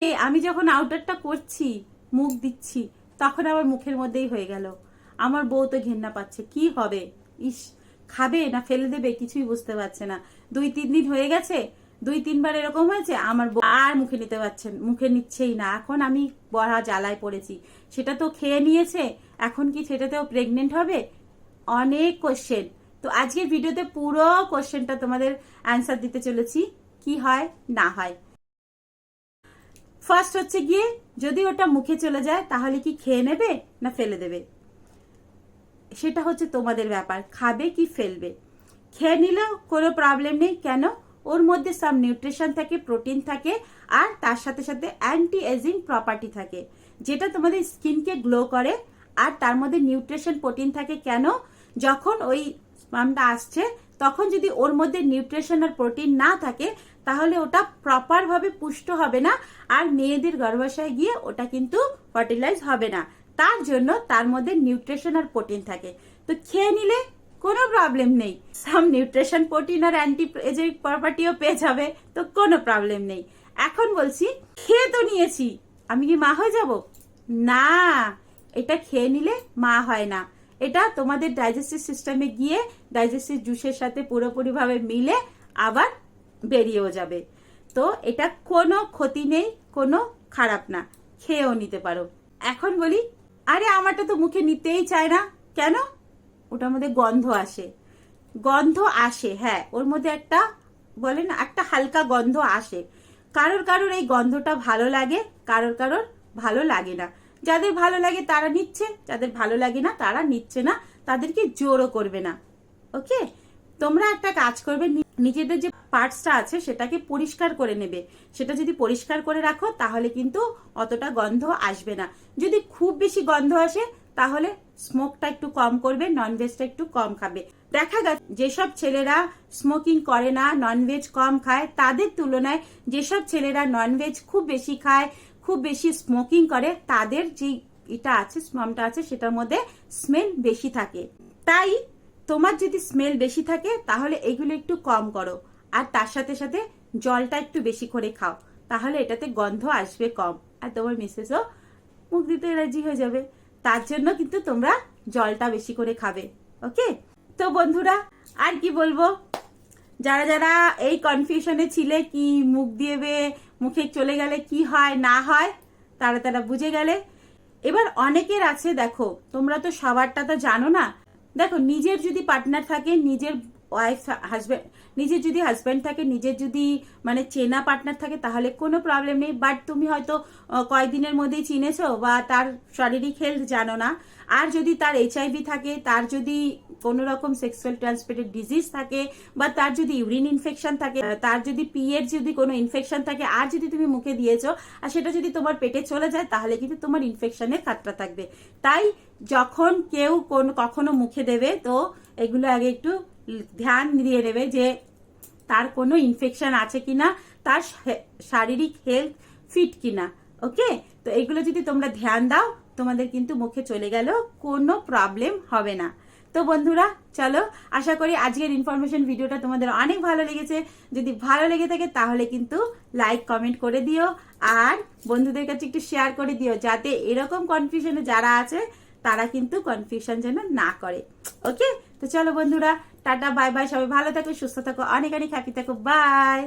আমি যখন আউটারটা করছি, মুখ দিচ্ছি, তখন আমার মুখের মধ্যেই হয়ে গেল। আমার বউ তো ঘেন্না পাচ্ছে, কি হবে, ইস, খাবে না ফেলে দেবে কিছুই বুঝতে পারছে না। 2-3 দিন হয়ে গেছে, 2-3 বার এরকম হয়েছে, আমার বউ আর মুখে নিতে পারছেন, মুখে নিচ্ছেই না। এখন আমি বড়া জ্বালায় পড়েছি। সেটা তো খেয়ে নিয়েছে, এখন কি সেটাতেও প্রেগনেন্ট হবে? অনেক কোশ্চেন। তো আজকের ভিডিওতে পুরো কোশ্চেনটা তোমাদের অ্যান্সার দিতে চলেছি, কি হয় না হয়। ফার্স্ট হচ্ছে গিয়ে, যদি ওটা মুখে চলে যায় তাহলে কি খেয়ে নেবে না ফেলে দেবে, সেটা হচ্ছে তোমাদের ব্যাপার, খাবে কি ফেলবে। খেয়ে নিলেও কোনো প্রবলেম নেই, কেন? ওর মধ্যে সাম নিউট্রিশন থাকে, প্রোটিন থাকে, আর তার সাথে সাথে অ্যান্টি এজিং প্রপার্টি থাকে, যেটা তোমাদের স্কিনকে গ্লো করে। আর তার মধ্যে নিউট্রিশন প্রোটিন থাকে কেন? যখন ওই স্পামটা আসছে, তখন যদি ওর মধ্যে নিউট্রিশন আর প্রোটিন না থাকে, তাহলে ওটা প্রপারভাবে পুষ্ট হবে না, আর মেয়েদের গর্ভাশয়ে গিয়ে ওটা কিন্তু ফার্টিলাইজ হবে না। তার জন্য তার মধ্যে নিউট্রিশন আর প্রোটিন থাকে। তো খেয়ে নিলে কোনো প্রবলেম নেই, সাম নিউট্রিশন প্রোটিন আর অ্যান্টি এজিং প্রপার্টিও পেয়ে যাবে, তো কোনো প্রবলেম নেই। এখন বলছি, খেয়ে তো নিয়েছি, আমি কি মা হয়ে যাব? না, এটা খেয়ে নিলে মা হয় না। এটা তোমাদের ডাইজেস্টিভ সিস্টেমে গিয়ে ডাইজেস্টিভ জুসের সাথে পুরোপুরিভাবে মিলে আবার বেরিয়েও যাবে। তো এটা কোনো ক্ষতি নেই, কোনো খারাপ না, খেয়েও নিতে পারো। এখন বলি, আরে আমারটা তো মুখে নিতেই চায় না, কেন? ওটার মধ্যে গন্ধ আসে। গন্ধ আসে, হ্যাঁ, ওর মধ্যে একটা, বলে না, একটা হালকা গন্ধ আসে। কারোর কারোর এই গন্ধটা ভালো লাগে, কারোর কারোর ভালো লাগে না। যাদের ভালো লাগে তারা নিচ্ছে, যাদের ভালো লাগে না তারা নিচ্ছে না, তাদেরকে জোরও করবে না। ওকে, তোমরা একটা কাজ করবে, নিজেদের যে পার্টসটা আছে সেটাকে পরিষ্কার করে নেবে। সেটা যদি পরিষ্কার করে রাখো তাহলে কিন্তু অতটা গন্ধ আসবে না। যদি খুব বেশি গন্ধ আসে তাহলে স্মোকটা একটু কম করবে, ননভেজটা একটু কম খাবে। দেখা গেছে যেসব ছেলেরা স্মোকিং করে না, ননভেজ কম খায়, তাদের তুলনায় যেসব ছেলেরা ননভেজ খুব বেশি খায়, খুব বেশি স্মোকিং করে, তাদের যে এটা আছে, স্মামটা আছে, সেটার মধ্যে স্মেল বেশি থাকে। তাই তোমার যদি স্মেল বেশি থাকে তাহলে এগুলো একটু কম করো, আর তার সাথে সাথে জলটা একটু বেশি করে খাও, তাহলে এটাতে গন্ধ আসবে কম, আর তোমার মিসেসও মুখ দিতে রাজি হয়ে যাবে। তার জন্য কিন্তু তোমরা জলটা বেশি করে খাবে। ওকে, তো বন্ধুরা, আর কি বলবো, যারা যারা এই কনফিউশনে ছিলে কি মুখ দিয়ে মুখে চলে গেলে কি হয় না হয়, তারা তারা বুঝে গেলে। এবার অনেকের আছে, দেখো তোমরা তো সবারটা তো জানো না। দেখো, নিজের যদি পার্টনার থাকে, নিজের ওয়াইফ হাজব্যান্ড, নিজের যদি হাজব্যান্ড থাকে, নিজের যদি মানে চেনা পার্টনার থাকে, তাহলে কোনো প্রবলেম নেই। বাট তুমি হয়তো কয়েকদিনের মধ্যেই চিনেছো, বা তার শারীরিক হেলথ জানো না। আর যদি তার এইচআইভি থাকে, তার যদি কোনো রকম সেক্সুয়াল ট্রান্সমিটেড ডিজিজ থাকে, বা তার যদি ইউরিন ইনফেকশন থাকে, তার যদি পিএর যদি কোনো ইনফেকশন থাকে, আর যদি তুমি মুখে দিয়েছো আর সেটা যদি তোমার পেটে চলে যায়, তাহলে কিন্তু তোমার ইনফেকশনের খাতরা থাকবে। তাই যখন কেউ কখনো মুখে দেবে, তো এগুলো আগে একটু ধ্যান দিয়ে নেবে যে তার কোনো ইনফেকশন আছে কিনা, তার শারীরিক হেলথ ফিট কিনা। ওকে, তো এগুলো যদি তোমরা ধ্যান দাও, তোমাদের কিন্তু মুখে চলে গেল কোনো প্রবলেম হবে না। তো বন্ধুরা, চলো, আশা করি আজকের ইনফরমেশন ভিডিওটা তোমাদের অনেক ভালো লেগেছে। যদি ভালো লেগে থাকে তাহলে কিন্তু লাইক কমেন্ট করে দিও, আর বন্ধুদের কাছে একটু শেয়ার করে দিও, যাতে এরকম কনফিউশনে যারা আছে তারা কিন্তু কনফিউশন যেন না করে। ওকে, তো চলো বন্ধুরা, টাটা, বাই বাই, সবাই ভালো থাকো, সুস্থ থাকো, অনেক অনেক হ্যাপি থাকো, বাই।